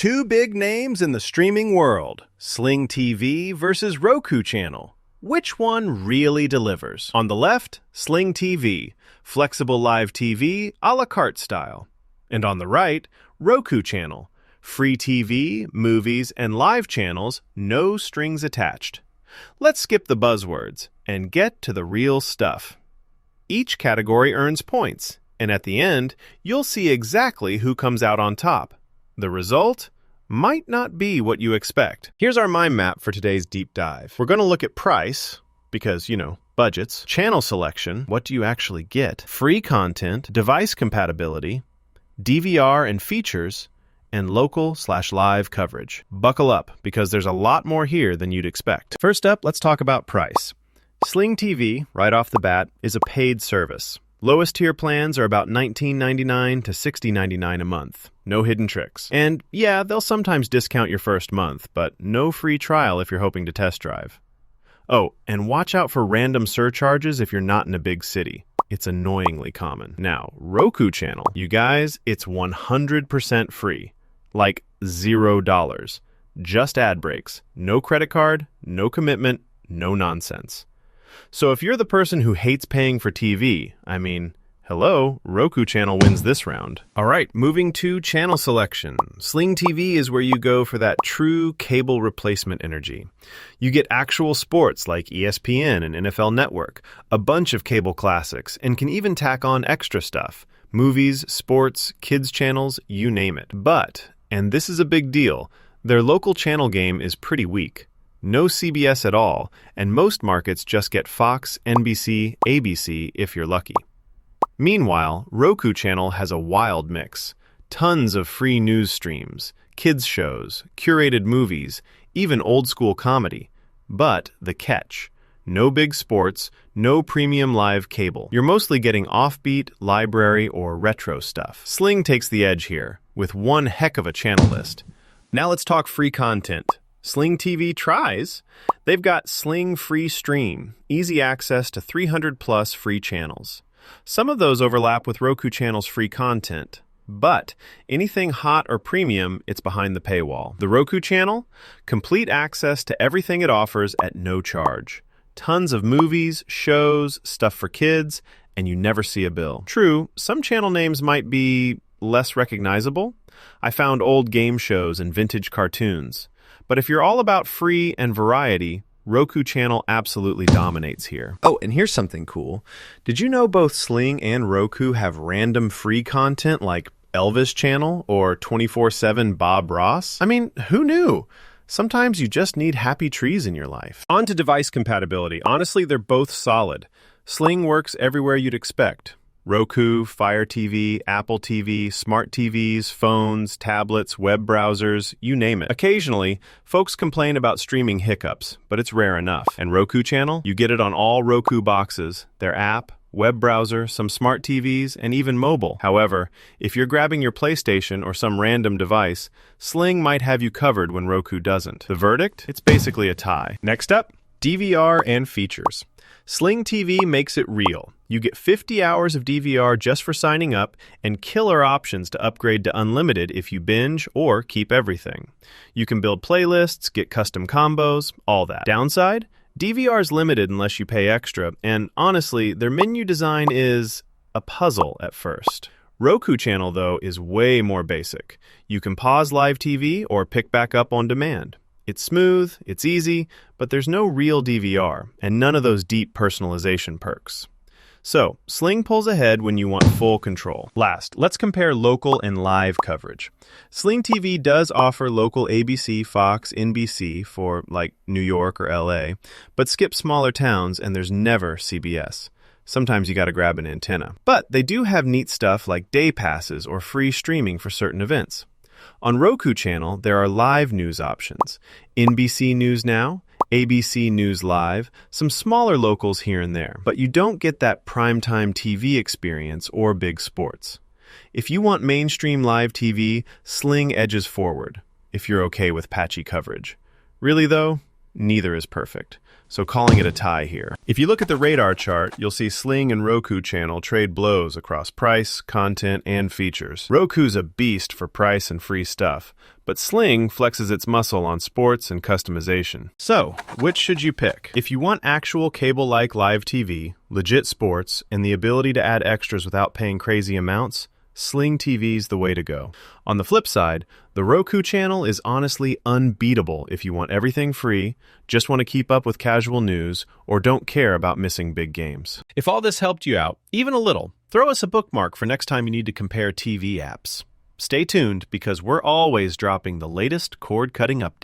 Two big names in the streaming world, Sling TV versus Roku Channel. Which one really delivers? On the left, Sling TV, flexible live TV a la carte style. And on the right, Roku Channel, free TV, movies, and live channels, no strings attached. Let's skip the buzzwords and get to the real stuff. Each category earns points, and at the end, you'll see exactly who comes out on top. The result might not be what you expect. Here's our mind map for today's deep dive. We're going to look at price, because, budgets, channel selection, what do you actually get, free content, device compatibility, DVR and features, and local/live coverage. Buckle up, because there's a lot more here than you'd expect. First up, let's talk about price. Sling TV, right off the bat, is a paid service. Lowest tier plans are about $19.99 to $60.99 a month. No hidden tricks. And yeah, they'll sometimes discount your first month, but no free trial if you're hoping to test drive. Oh, and watch out for random surcharges if you're not in a big city. It's annoyingly common. Now, Roku Channel. You guys, it's 100% free. Like $0. Just ad breaks. No credit card, no commitment, no nonsense. So if you're the person who hates paying for TV, hello, Roku Channel wins this round. All right, moving to channel selection. Sling TV is where you go for that true cable replacement energy. You get actual sports like ESPN and NFL Network, a bunch of cable classics, and can even tack on extra stuff. Movies, sports, kids channels, you name it. But, and this is a big deal, their local channel game is pretty weak. No CBS at all, and most markets just get Fox, NBC, ABC if you're lucky. Meanwhile, Roku Channel has a wild mix. Tons of free news streams, kids shows, curated movies, even old-school comedy. But the catch: no big sports, no premium live cable. You're mostly getting offbeat, library, or retro stuff. Sling takes the edge here, with one heck of a channel list. Now let's talk free content. Sling TV tries. They've got Sling Free Stream, easy access to 300-plus free channels. Some of those overlap with Roku Channel's free content, but anything hot or premium, it's behind the paywall. The Roku Channel? Complete access to everything it offers at no charge. Tons of movies, shows, stuff for kids, and you never see a bill. True, some channel names might be less recognizable. I found old game shows and vintage cartoons. But if you're all about free and variety, Roku Channel absolutely dominates here. Oh, and here's something cool. Did you know both Sling and Roku have random free content like Elvis Channel or 24/7 Bob Ross? Who knew? Sometimes you just need happy trees in your life. On to device compatibility. Honestly, they're both solid. Sling works everywhere you'd expect. Roku, Fire TV, Apple TV, smart TVs, phones, tablets, web browsers, you name it. Occasionally, folks complain about streaming hiccups, but it's rare enough. And Roku Channel? You get it on all Roku boxes, their app, web browser, some smart TVs, and even mobile. However, if you're grabbing your PlayStation or some random device, Sling might have you covered when Roku doesn't. The verdict? It's basically a tie. Next up, DVR and features. Sling TV makes it real. You get 50 hours of DVR just for signing up and killer options to upgrade to unlimited if you binge or keep everything. You can build playlists, get custom combos, all that. Downside? DVR is limited unless you pay extra, and honestly, their menu design is a puzzle at first. Roku Channel, though, is way more basic. You can pause live TV or pick back up on demand. It's smooth, it's easy, but there's no real DVR, and none of those deep personalization perks. So, Sling pulls ahead when you want full control. Last, let's compare local and live coverage. Sling TV does offer local ABC, Fox, NBC for, New York or LA, but skip smaller towns and there's never CBS. Sometimes you gotta grab an antenna. But they do have neat stuff like day passes or free streaming for certain events. On Roku Channel, there are live news options. NBC News Now, ABC News Live, some smaller locals here and there. But you don't get that primetime TV experience or big sports. If you want mainstream live TV, Sling edges forward, if you're okay with patchy coverage. Really though, neither is perfect. So calling it a tie here. If you look at the radar chart, you'll see Sling and Roku Channel trade blows across price, content, and features. Roku's a beast for price and free stuff, but Sling flexes its muscle on sports and customization. So, which should you pick? If you want actual cable-like live TV, legit sports, and the ability to add extras without paying crazy amounts, Sling TV's the way to go. On the flip side, the Roku Channel is honestly unbeatable if you want everything free, just want to keep up with casual news, or don't care about missing big games. If all this helped you out, even a little, throw us a bookmark for next time you need to compare TV apps. Stay tuned because we're always dropping the latest cord-cutting updates.